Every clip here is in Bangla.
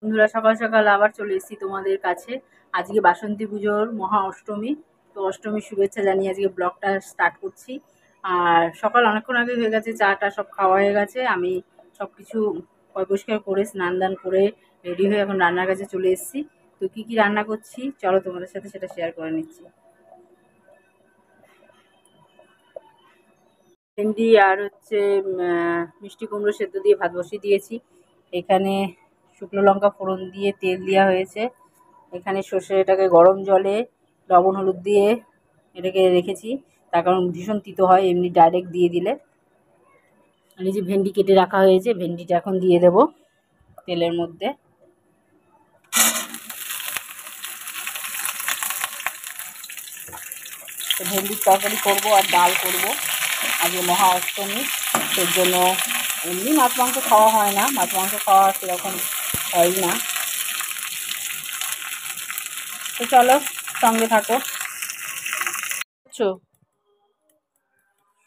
বন্ধুরা, সকাল সকাল আবার চলে এসেছি তোমাদের কাছে। আজকে বাসন্তী পুজোর মহা অষ্টমী। তো অষ্টমীর শুভেচ্ছা জানিয়ে আজকে ব্লগটা স্টার্ট করছি। আর সকাল অনেকক্ষণ আগে হয়ে গেছে, চাটা সব খাওয়া হয়ে গেছে। আমি সব কিছু পরিষ্কার করে স্নান দান করে রেডি হয়ে এখন রান্নার কাছে চলে এসেছি। তো কি কি রান্না করছি চলো তোমাদের সাথে সেটা শেয়ার করে নিচ্ছি। ভেন্ডি আর হচ্ছে মিষ্টি কুমড়ো সেদ্ধ দিয়ে ভাত বসিয়ে দিয়েছি। এখানে শুকনো লঙ্কা ফোড়ন দিয়ে তেল দেওয়া হয়েছে। এখানে সর্ষেটাকে গরম জলে লবণ হলুদ দিয়ে এটাকে রেখেছি, তার কারণ ভীষণ তিতো হয় এমনি ডাইরেক্ট দিয়ে দিলে। আর এই যে ভেন্ডি কেটে রাখা হয়েছে, ভেন্ডিটা এখন দিয়ে দেব তেলের মধ্যে। তো ভেন্ডির তরকারি করবো আর ডাল করবো আজকে মহা অষ্টমী। সেই জন্য এমনি মাছ মাংস খাওয়া হয় না, মাছ মাংস খাওয়া সেরকম হয় না। তো চলো সঙ্গে থাকো।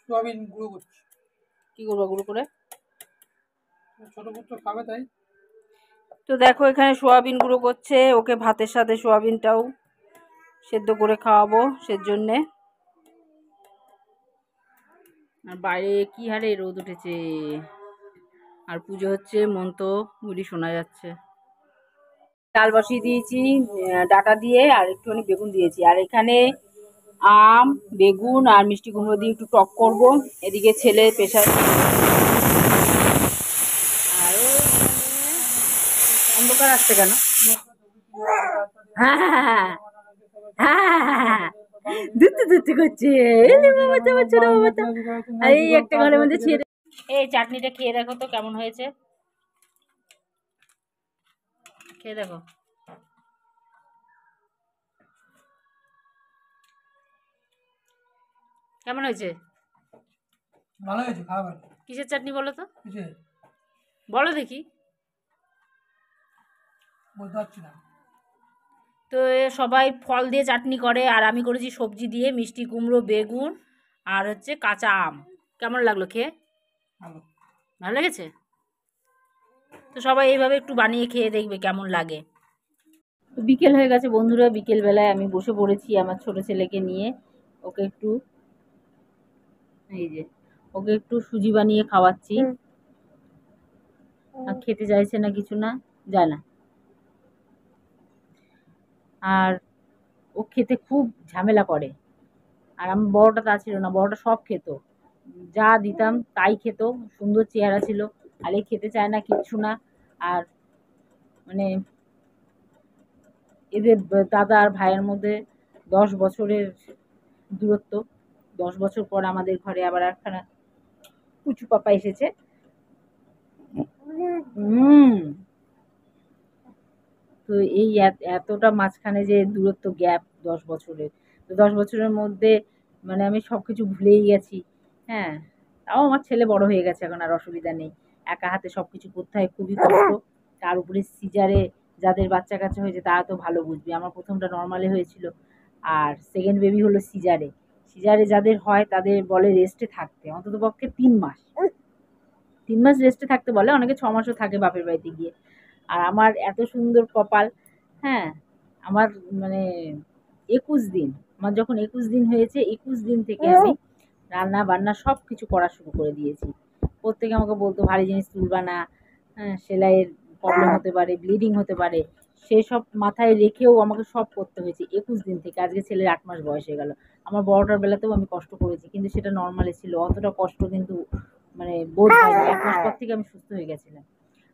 সোয়াবিন গুঁড়ো করছি। কি করবো গুঁড়ো করে? ছোট পুত্র খাবে তাই। তো দেখো এখানে সোয়াবিন গুঁড়ো করছে, ওকে ভাতের সাথে সোয়াবিনটাও সেদ্ধ করে খাওয়াবো সেজন্যে। আর বাইরে কি হারে রোদ উঠেছে, আর পুজো হচ্ছে, মন তো গুলি শোনা যাচ্ছে। ডাল বসিয়ে দিয়েছি ডাটা দিয়ে, আর একটুখানি বেগুন দিয়েছি। আর এখানে আম, বেগুন আর মিষ্টি কুমড়ো দিয়ে একটু টক করব। এদিকে ছেলে প্রেশার, আরও অন্ধকার আসছে কেন? হ্যাঁ হ্যাঁ হ্যাঁ হ্যাঁ, ধুতে ধুতে করছে। ছোট বাবাটা এই একটা ঘরের মধ্যে ছেড়ে। এই চাটনিটা খেয়ে দেখো তো কেমন হয়েছে, খেয়ে দেখো কেমন হয়েছে। ভালো হয়েছে, খারাপ হয়েছে। কিসের চাটনি বলো তো, কিসের বলো দেখি। বলতে পারছি না। তো সবাই ফল দিয়ে চাটনি করে, আর আমি করেছি সবজি দিয়ে, মিষ্টি কুমড়ো, বেগুন আর হচ্ছে কাঁচা আম। কেমন লাগলো খেয়ে? ভালো। ভালো লেগেছে? তো সবাই এইভাবে একটু বানিয়ে খেয়ে দেখবে কেমন লাগে। তো বিকেল হয়ে গেছে বন্ধুরা, বিকেলবেলায় আমি বসে পড়েছি আমার ছোট ছেলেকে নিয়ে। ওকে একটু এই যে ওকে একটু সুজি বানিয়ে খাওয়াচ্ছি। আর খেতে চাইছে না, কিছু না, যায় না। আর ও খেতে খুব ঝামেলা করে। আর আমার বড়টা তা ছিল না, বড়টা সব খেত, যা দিতাম তাই খেত, সুন্দর চেহারা ছিল। আর এই খেতে চায় না, কিচ্ছু না। আর মানে এদের দাদা আর ভাইয়ের মধ্যে 10 বছরের দূরত্ব। 10 বছর পর আমাদের ঘরে আবার একখানা কুচু পাপা এসেছে। তো এই এতটা মাঝখানে যে দূরত্ব, গ্যাপ 10 বছরের, তো 10 বছরের মধ্যে মানে আমি সবকিছু ভুলেই গেছি। হ্যাঁ, তাও আমার ছেলে বড় হয়ে গেছে এখন, আর অসুবিধা নেই। একা হাতে সবকিছু করতে হয়, খুবই কষ্ট। তার উপরে সিজারে যাদের বাচ্চা কাচ্চা হয়েছে তারা তো ভালো বুঝবে। আমার প্রথমটা নর্মালে হয়েছিল, আর সেকেন্ড বেবি হলো সিজারে। সিজারে যাদের হয় তাদের বলে রেস্টে থাকতে, অন্তত পক্ষে 3 মাস। 3 মাস রেস্টে থাকতে বলে, অনেকে 6 মাসও থাকে বাপের বাড়িতে গিয়ে। আর আমার এত সুন্দর কপাল, হ্যাঁ, আমার মানে 21 দিন, আমার যখন 21 দিন হয়েছে, 21 দিন থেকে আমি রান্না বান্না সব কিছু করা শুরু করে দিয়েছি। প্রত্যেকে আমাকে বলতো ভারী জিনিস তুলবা না, হ্যাঁ, সেলাইয়ের প্রবলেম হতে পারে, ব্লিডিং হতে পারে, সেসব মাথায় রেখেও আমাকে সব করতে হয়েছে 21 দিন থেকে। আজকে ছেলের 8 মাস বয়স হয়ে গেল। আমার বড়টার বেলাতেও আমি কষ্ট করেছি, কিন্তু সেটা নর্মালি ছিল, অতটা কষ্ট কিন্তু মানে বোধ হয়নি। 1 মাস পর থেকে আমি সুস্থ হয়ে গেছিলাম।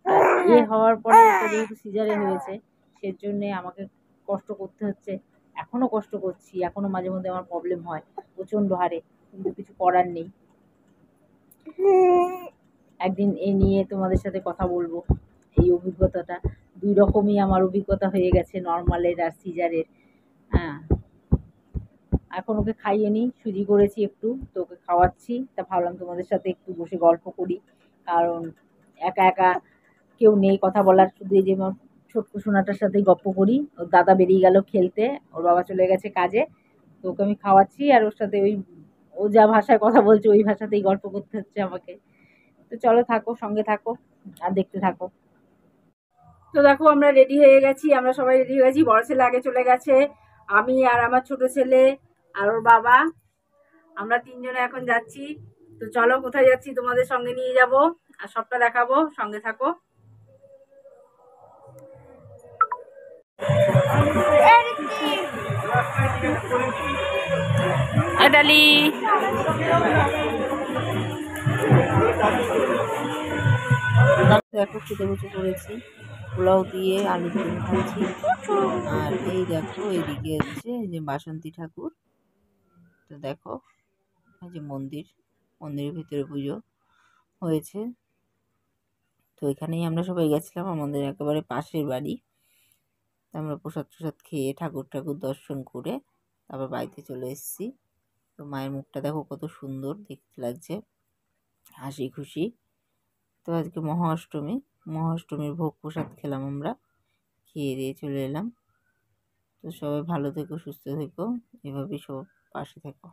আর হওয়ার পরে এটা যেহেতু সিজারে হয়েছে, সেজন্যে আমাকে কষ্ট করতে হচ্ছে। এখনো কষ্ট করছি, এখনো মাঝে মধ্যে আমার প্রবলেম হয় প্রচন্ড হারে, কিন্তু কিছু করার নেই। একদিন এ নিয়ে তোমাদের সাথে কথা বলবো, এই অভিজ্ঞতাটা। 2 রকমই আমার অভিজ্ঞতা হয়ে গেছে, নর্মালের আর সিজারের। হ্যাঁ, এখন ওকে খাইয়ে নিই, সুজি করেছি একটু, তো ওকে খাওয়াচ্ছি। তা ভাবলাম তোমাদের সাথে একটু বসে গল্প করি, কারণ একা একা কেউ নেই কথা বলার, শুধু এই যে আমার ছোট্ট সোনাটার সাথেই গপ্প করি। ওর দাদা বেরিয়ে গেল খেলতে, ওর বাবা চলে গেছে কাজে। তো ওকে আমি খাওয়াচ্ছি, আর ওর সাথে ওই ও যা ভাষায় কথা বলছে ওই ভাষাতেই গল্প করতে হচ্ছে আমাকে। তো চলো থাকো, সঙ্গে থাকো আর দেখতে থাকো। তো দেখো আমরা রেডি হয়ে গেছি, আমরা সবাই রেডি হয়ে গেছি। বড় ছেলে আগে চলে গেছে, আমি আর আমার ছোট ছেলে আর ওর বাবা, আমরা তিনজনে এখন যাচ্ছি। তো চলো কোথায় যাচ্ছি তোমাদের সঙ্গে নিয়ে যাব আর সবটা দেখাবো, সঙ্গে থাকো। এডালি দেখো খেতে বসে পড়েছি, পোলাও দিয়ে আলুর দম খাচ্ছি। আর এই দেখো এদিকে হচ্ছে এই যে বাসন্তী ঠাকুর। তো দেখো এই যে মন্দিরের ভিতরে পুজো হয়েছে। তো এখানেই আমরা সবাই গেছিলাম, আমাদের একেবারে পাশের বাড়ি। তো আমরা প্রসাদ টসাদ খেয়ে ঠাকুর দর্শন করে তারপর বাড়িতে চলে এসেছি। তো মায়ের মুখটা দেখো কত সুন্দর দেখতে লাগছে, হাসি খুশি। তো আজকে মহাষ্টমীর ভোগ প্রসাদ খেলাম আমরা, খেয়ে দিয়ে চলে এলাম। তো সবাই ভালো থেকো, সুস্থ থেকো, এভাবেই সব পাশে থেকো।